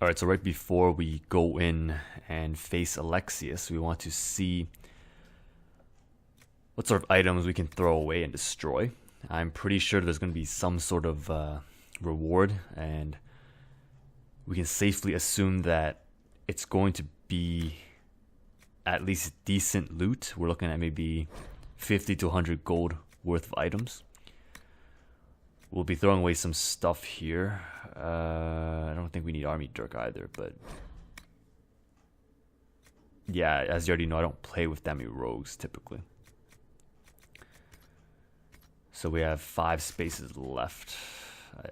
Alright, so right before we go in and face Alexius, we want to see what sort of items we can throw away and destroy. I'm pretty sure there's going to be some sort of reward, and we can safely assume that it's going to be at least decent loot. We're looking at maybe 50 to 100 gold worth of items. We'll be throwing away some stuff here. I don't think we need army dirk either, but yeah, as you already know, I don't play with that many rogues typically. So we have 5 spaces left.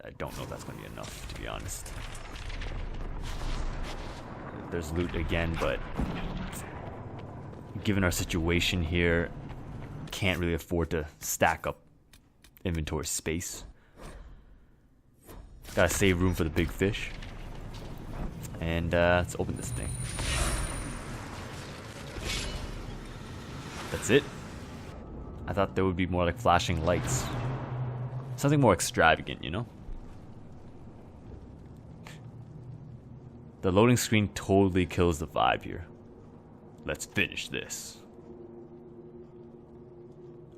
I don't know if that's going to be enough, to be honest. There's loot again, but given our situation here, can't really afford to stack up inventory space. Gotta save room for the big fish. And let's open this thing. That's it. I thought there would be more like flashing lights. Something more extravagant, you know? The loading screen totally kills the vibe here. Let's finish this.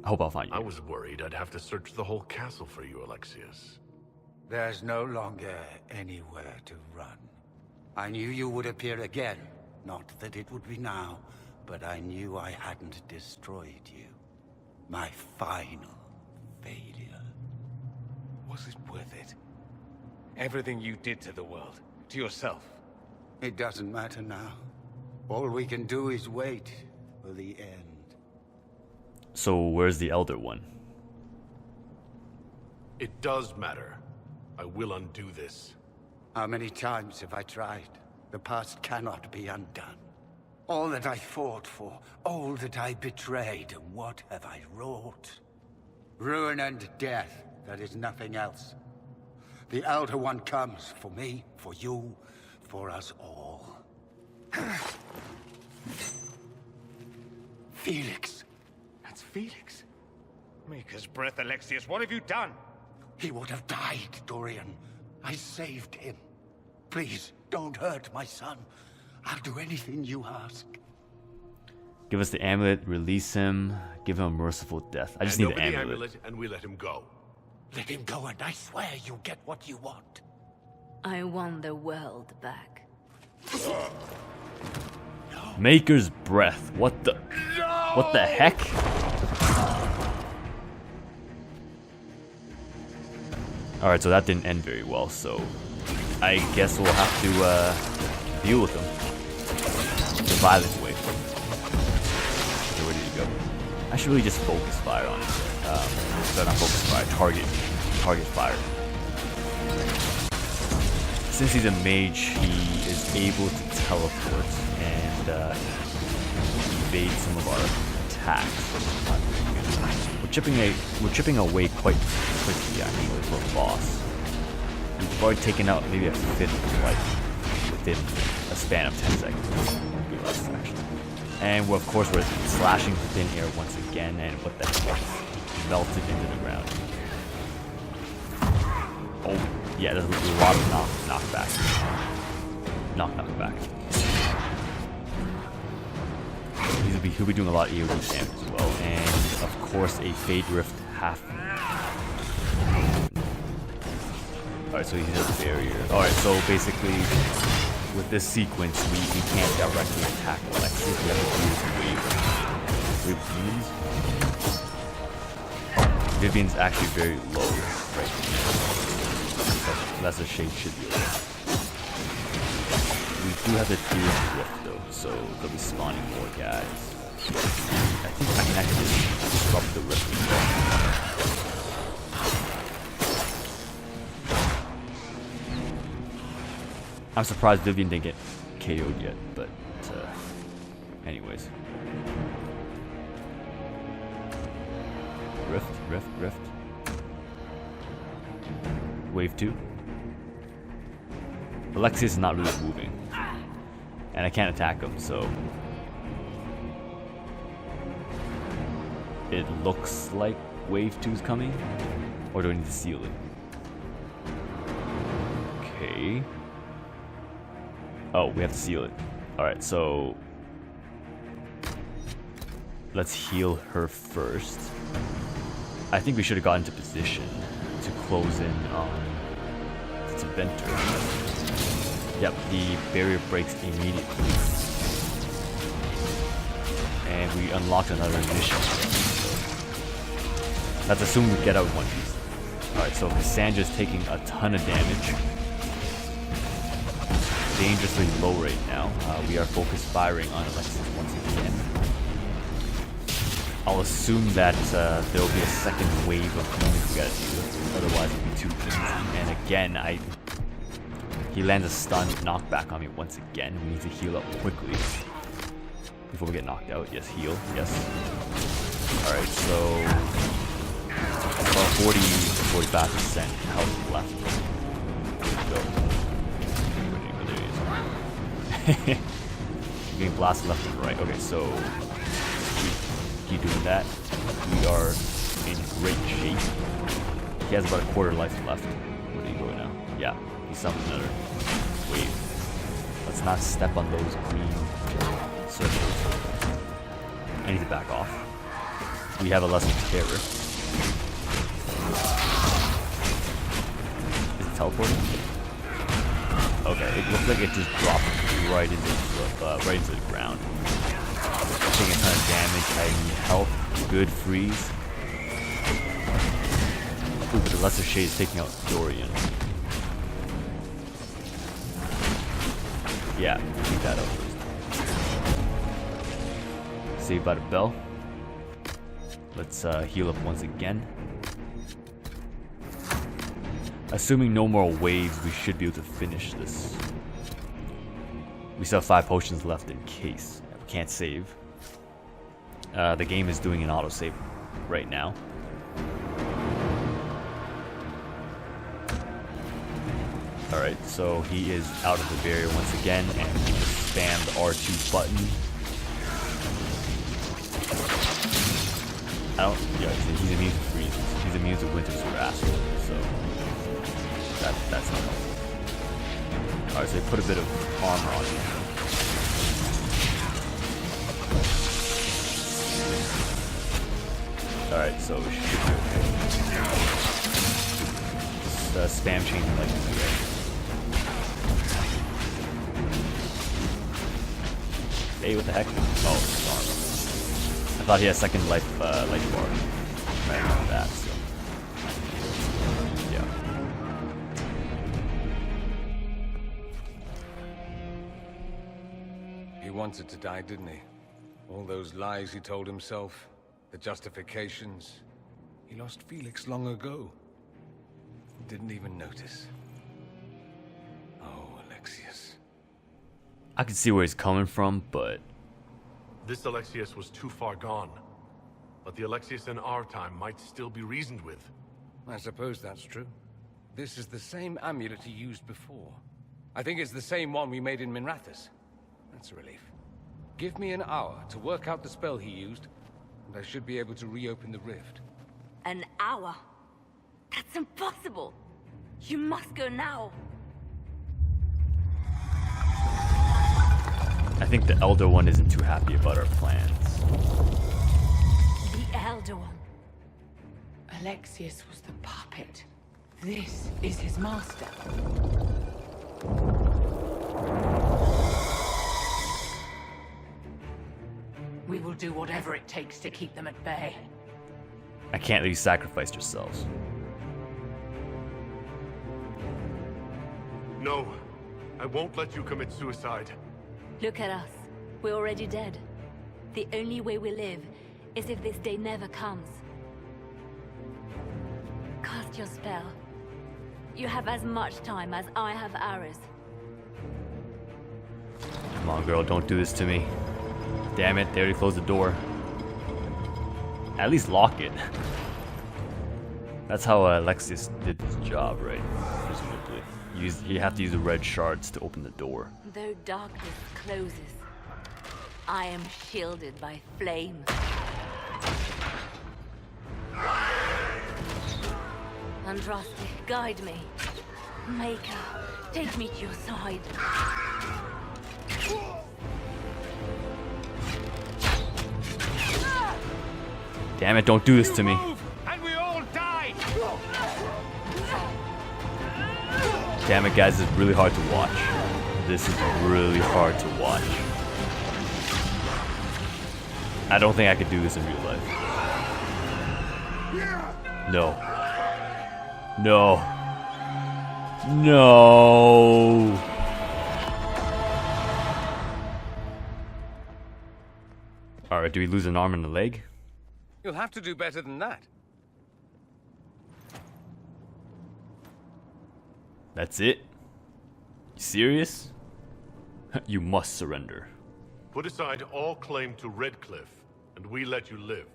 I hope I'll find you. I was worried I'd have to search the whole castle for you, Alexius. There's no longer anywhere to run. I knew you would appear again. Not that it would be now, but I knew I hadn't destroyed you. My final failure. Was it worth it? Everything you did to the world, to yourself. It doesn't matter now. All we can do is wait for the end. So where's the Elder One? It does matter. I will undo this. How many times have I tried? The past cannot be undone. All that I fought for, all that I betrayed, and what have I wrought? Ruin and death, that is nothing else. The Elder One comes for me, for you, for us all. Felix. That's Felix. Maker's breath, Alexius, what have you done? He would have died, Dorian. I saved him. Please, don't hurt my son. I'll do anything you ask. Give us the amulet, release him, give him a merciful death. I just need the amulet. And we let him go. Let him go and I swear you'll get what you want. I want the world back. Maker's breath. What the? No! What the heck? Alright, so that didn't end very well, so I guess we'll have to deal with them the violent way. Okay, where did he go? I should really just focus fire on it. So not focus fire, target fire. Since he's a mage, he is able to teleport and evade some of our attacks. We're chipping away quite quickly actually for a boss. We've already taken out maybe a fifth of life within a span of 10 seconds. Maybe less actually. And of course we're slashing thin air once again, and what the heck? Melted into the ground. Oh yeah, there's a lot of knockback. Knockback. He'll be doing a lot of AoE damage as well, and of course a Fade Rift half. Alright, so he has a barrier. Alright, so basically with this sequence we can't directly attack Alexius, we have to use wave demons. Vivian's actually very low right now. That's a shade should be okay. We do have the Fierce Rift though, so they'll be spawning more guys. I think I can actually disrupt the rift as well. I'm surprised Vivian didn't get KO'd yet, but anyways. Rift. Wave 2. Alexius is not really moving. And I can't attack him, so it looks like wave 2 is coming. Or do I need to seal it? Okay. Oh, we have to seal it. Alright, so let's heal her first. I think we should have gotten into position to close in on its inventor. Yep, the barrier breaks immediately. And we unlocked another mission. Let's assume we get out in one piece. Alright, so Cassandra's taking a ton of damage. Dangerously low right now. We are focused firing on Alexis once again. I'll assume that there will be a second wave of demons we gotta deal with. Otherwise it'll be too easy. And again, he lands a stun knockback on me once again. We need to heal up quickly before we get knocked out. Yes, heal. Yes. Alright, so about 40-45% health left. Go. Getting blasted left and right. Okay, so keep doing that. We are in great shape. He has about a quarter life left. Where do you go now? Yeah, he summoned another wave. Let's not step on those green circles. I need to back off. We have a lesson of terror. Is it teleporting? Okay, it looks like it just dropped right into the ground. Taking a ton of damage. I need health. Good freeze. Ooh, but the lesser shade is taking out Dorian. Yeah, take that out first. Saved by the bell. Let's heal up once again. Assuming no more waves, we should be able to finish this. We still have 5 potions left in case. We can't save. The game is doing an autosave right now. Alright, so he is out of the barrier once again, and we just spam the R2 button. Yeah, he's immune to freeze. He's immune to winter's grasp, so that's not helpful. Alright, so they put a bit of armor on him. Alright, so we should be okay. Just spam chain like this way. Hey, what the heck? Oh, it's armor. I thought he had second life bar. Right on that, so. Yeah. He wanted to die, didn't he? All those lies he told himself, the justifications. He lost Felix long ago. Didn't even notice. Oh, Alexius. I can see where he's coming from, but This Alexius was too far gone. But the Alexius in our time might still be reasoned with. I suppose that's true. This is the same amulet he used before. I think it's the same one we made in Minrathous. That's a relief. Give me an hour to work out the spell he used, and I should be able to reopen the rift. An hour? That's impossible. You must go now. I think the Elder One isn't too happy about our plans. The Elder One. Alexius was the puppet. This is his master. We will do whatever it takes to keep them at bay. I can't let you sacrifice yourselves. No, I won't let you commit suicide. Look at us. We're already dead. The only way we live is if this day never comes. Cast your spell. You have as much time as I have hours. Come on, girl, don't do this to me. Damn it, they already closed the door. At least lock it. That's how Alexius did his job, right? Presumably. You have to use the red shards to open the door. Though darkness closes, I am shielded by flame. Andraste, guide me. Maker, take me to your side. Damn it, don't do this to me. Move, and we all die. Damn it, guys, this is really hard to watch. This is really hard to watch. I don't think I could do this in real life. No. No. No. Alright, do we lose an arm and a leg? You'll have to do better than that. That's it? You serious? You must surrender. Put aside all claim to Redcliffe, and we let you live.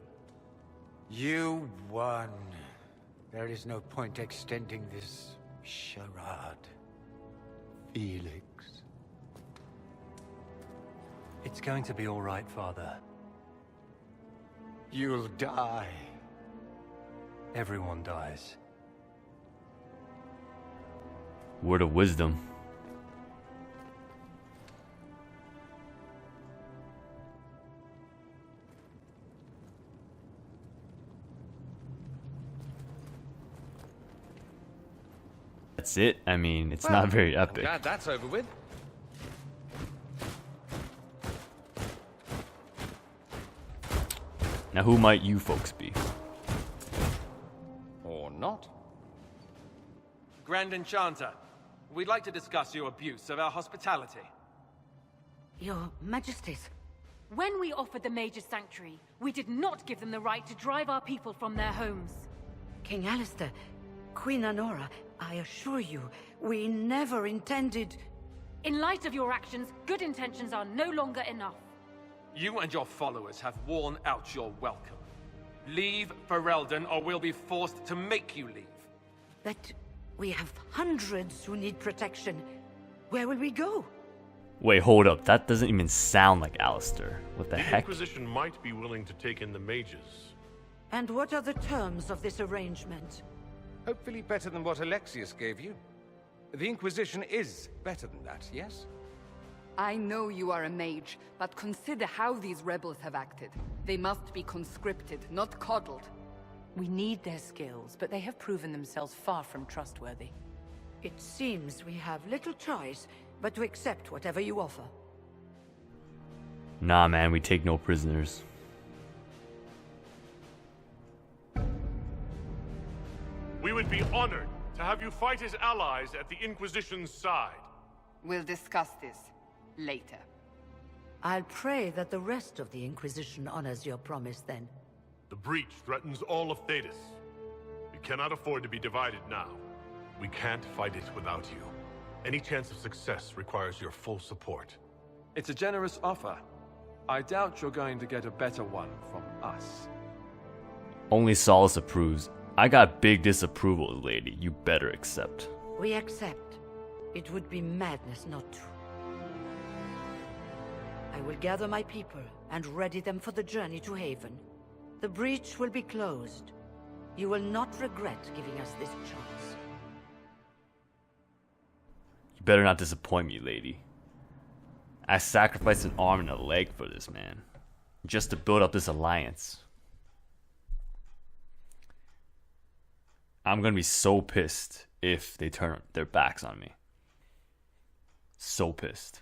You won. There is no point extending this charade. Felix. It's going to be all right, Father. You'll die. Everyone dies. Word of wisdom. That's it? I mean, it's not very I'm epic. glad that's over with. Now, who might you folks be? Or not. Grand Enchanter, we'd like to discuss your abuse of our hospitality. Your Majesties. When we offered the Mage's Sanctuary, we did not give them the right to drive our people from their homes. King Alistair, Queen Anora, I assure you, we never intended... In light of your actions, good intentions are no longer enough. You and your followers have worn out your welcome. Leave Ferelden, or we'll be forced to make you leave. But we have hundreds who need protection. Where will we go? Wait, hold up. That doesn't even sound like Alistair. What the The heck? Inquisition might be willing to take in the mages. And what are the terms of this arrangement? Hopefully better than what Alexius gave you. The Inquisition is better than that, yes? I know you are a mage, but consider how these rebels have acted. They must be conscripted, not coddled. We need their skills, but they have proven themselves far from trustworthy. It seems we have little choice but to accept whatever you offer. Nah, man, we take no prisoners. We would be honored to have you fight as allies at the Inquisition's side. We'll discuss this later. I'll pray that the rest of the Inquisition honors your promise then. The breach threatens all of Thedas. We cannot afford to be divided now. We can't fight it without you. Any chance of success requires your full support. It's a generous offer. I doubt you're going to get a better one from us. Only Solace approves. I got big disapproval, lady. You better accept. We accept. It would be madness not to. I will gather my people and ready them for the journey to Haven. The breach will be closed. You will not regret giving us this chance. You better not disappoint me, lady. I sacrificed an arm and a leg for this, man. Just to build up this alliance. I'm gonna be so pissed if they turn their backs on me. So pissed.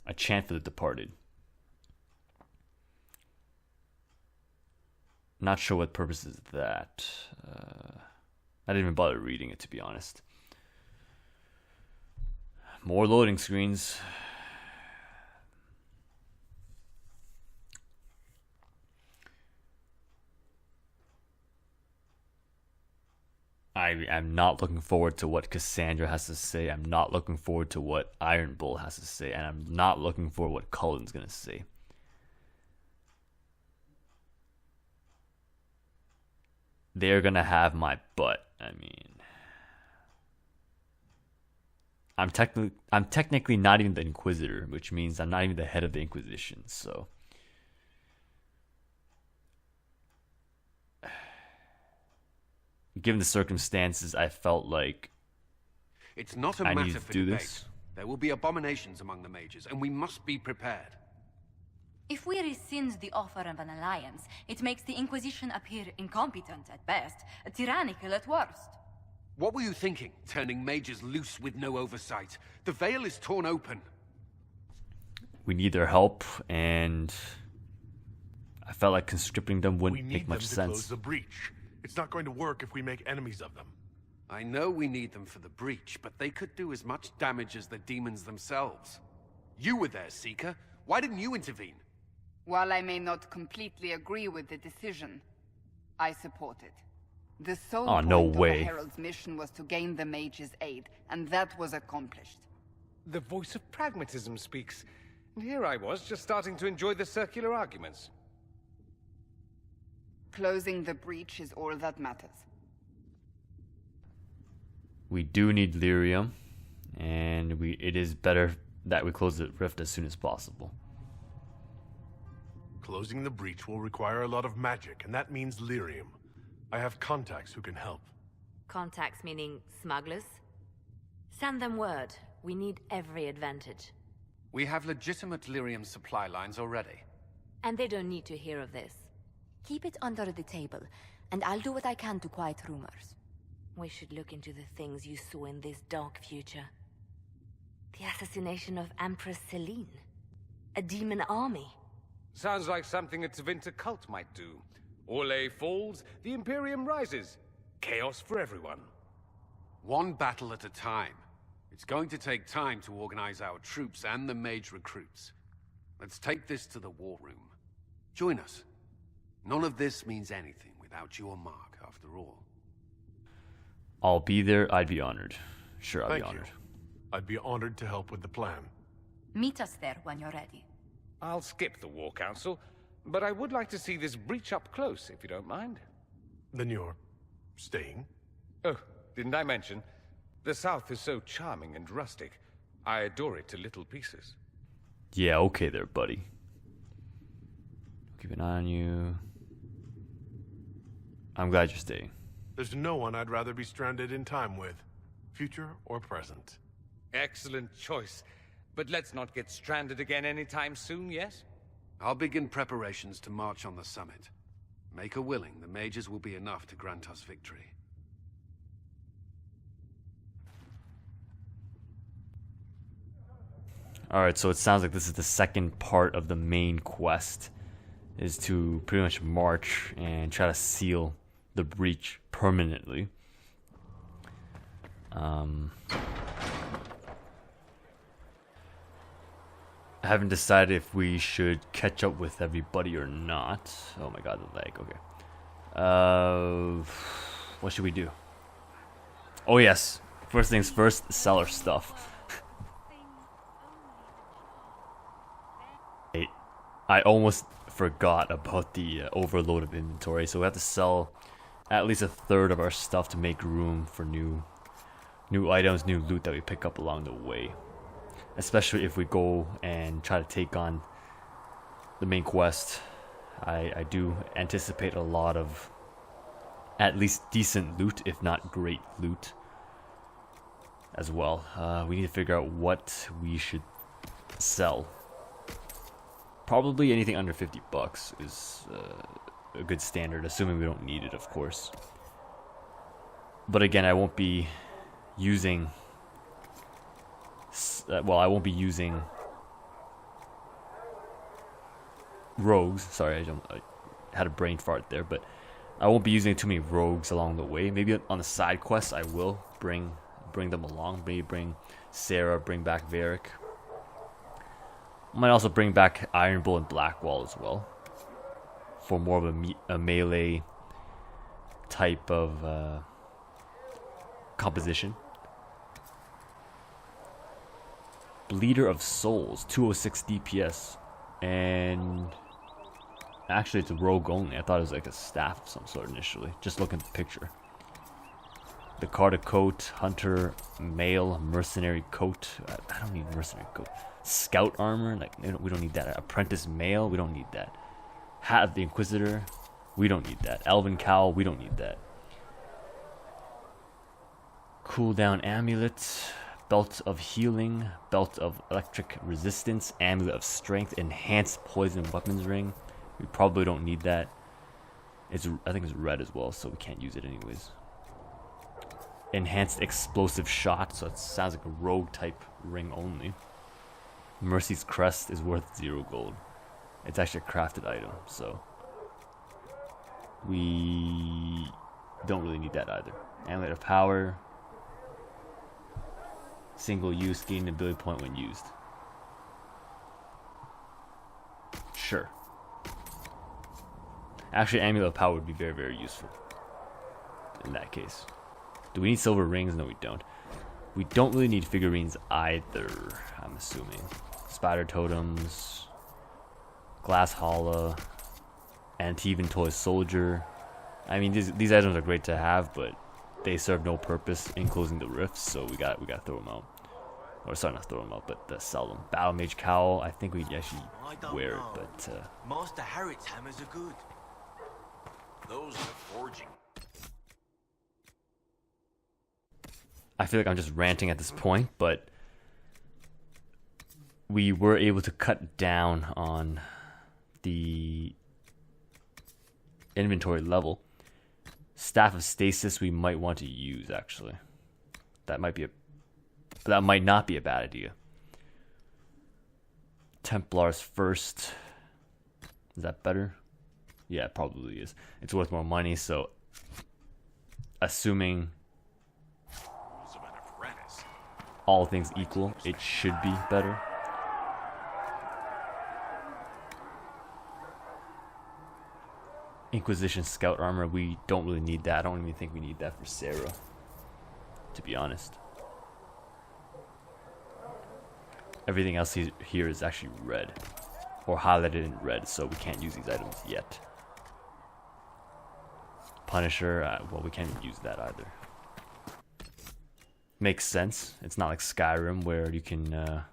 A chant for the departed. Not sure what purpose is that. I didn't even bother reading it, to be honest. More loading screens. I am not looking forward to what Cassandra has to say. I'm not looking forward to what Iron Bull has to say. And I'm not looking for what Cullen's going to say. They're going to have my butt. I mean, I'm technically not even the Inquisitor, which means I'm not even the head of the Inquisition. So given the circumstances, I felt like It's not a I need matter to for do debate. this. There will be abominations among the mages, and we must be prepared. If we rescind the offer of an alliance, it makes the Inquisition appear incompetent at best, tyrannical at worst. What were you thinking, turning mages loose with no oversight? The veil is torn open. We need their help, and I felt like conscripting them We wouldn't need make them much to sense. close the breach. It's not going to work if we make enemies of them. I know we need them for the breach, but they could do as much damage as the demons themselves. You were there, Seeker. Why didn't you intervene? While I may not completely agree with the decision, I support it. The sole Oh, no point of way. the Herald's mission was to gain the mage's aid, and that was accomplished. The voice of pragmatism speaks. And here I was, just starting to enjoy the circular arguments. Closing the breach is all that matters. We do need lyrium, and it is better that we close the rift as soon as possible. Closing the breach will require a lot of magic, and that means lyrium. I have contacts who can help. Contacts meaning smugglers? Send them word. We need every advantage. We have legitimate lyrium supply lines already. And they don't need to hear of this. Keep it under the table, and I'll do what I can to quiet rumors. We should look into the things you saw in this dark future. The assassination of Empress Celine. A demon army. Sounds like something a Tevinter cult might do. Orlais falls, the Imperium rises. Chaos for everyone. One battle at a time. It's going to take time to organize our troops and the mage recruits. Let's take this to the war room. Join us. None of this means anything without your mark, after all. I'll be there. I'd be honored. Sure, I'll Thank be you. honored. I'd be honored to help with the plan. Meet us there when you're ready. I'll skip the War Council, but I would like to see this breach up close, if you don't mind. Then you're staying? Oh, didn't I mention? The South is so charming and rustic. I adore it to little pieces. Yeah, okay there, buddy. Keep an eye on you. I'm glad you're staying. There's no one I'd rather be stranded in time with, future or present. Excellent choice. But let's not get stranded again anytime soon, yes? I'll begin preparations to march on the summit. Make her willing, the mages will be enough to grant us victory. Alright, so it sounds like this is the second part of the main quest, is to pretty much march and try to seal the breach permanently. I haven't decided if we should catch up with everybody or not. Oh my god, the lag, okay. What should we do? Oh yes, first things first, sell our stuff. I almost forgot about the overload of inventory, so we have to sell at least a third of our stuff to make room for new items, new loot that we pick up along the way. Especially if we go and try to take on the main quest. I do anticipate a lot of at least decent loot, if not great loot as well. We need to figure out what we should sell. Probably anything under 50 bucks is a good standard, assuming we don't need it, of course. But again, I won't be using... well, I won't be using rogues. Sorry, I had a brain fart there, but I won't be using too many rogues along the way. Maybe on the side quests, I will bring them along. Maybe bring Sarah, bring back Varric. Might also bring back Iron Bull and Blackwall as well, for more of a melee type of composition. Bleeder of Souls, 206 DPS, and actually it's a rogue only. I thought it was like a staff of some sort initially, just looking at the picture. The Carter coat, Hunter male, mercenary coat. I don't need mercenary coat. Scout armor, like we don't need that. Apprentice male, we don't need that. Hat of the Inquisitor, we don't need that. Elven cowl, we don't need that. Cooldown amulet, belt of healing, belt of electric resistance, amulet of strength, enhanced poison weapons ring. We probably don't need that. I think it's red as well, so we can't use it anyways. Enhanced explosive shot, so it sounds like a rogue type ring only. Mercy's crest is worth 0 gold. It's actually a crafted item, so we don't really need that either. Amulet of power. Single use, gain an ability point when used. Sure. Actually, Amulet of Power would be very, very useful in that case. Do we need silver rings? No, we don't. We don't really need figurines either, I'm assuming. Spider totems, glass hollow, Antivan toy soldier. I mean, these items are great to have, but they serve no purpose in closing the rifts, so we got to throw them out. Or sorry, not throw them out, but sell them. Battle Mage Cowl, I think we actually wear it, but Master Harriet's hammers are good. Those are forging. I feel like I'm just ranting at this point, but we were able to cut down on the inventory level. Staff of Stasis we might want to use, actually. That might not be a bad idea. Templars first. Is that better? Yeah, it probably is. It's worth more money, so assuming all things equal, it should be better. Inquisition Scout Armor, we don't really need that. I don't even think we need that for Sarah, to be honest. Everything else here is actually red, or highlighted in red, so we can't use these items yet. Punisher, well, we can't use that either. Makes sense. It's not like Skyrim where you can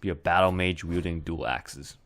be a battle mage wielding dual axes.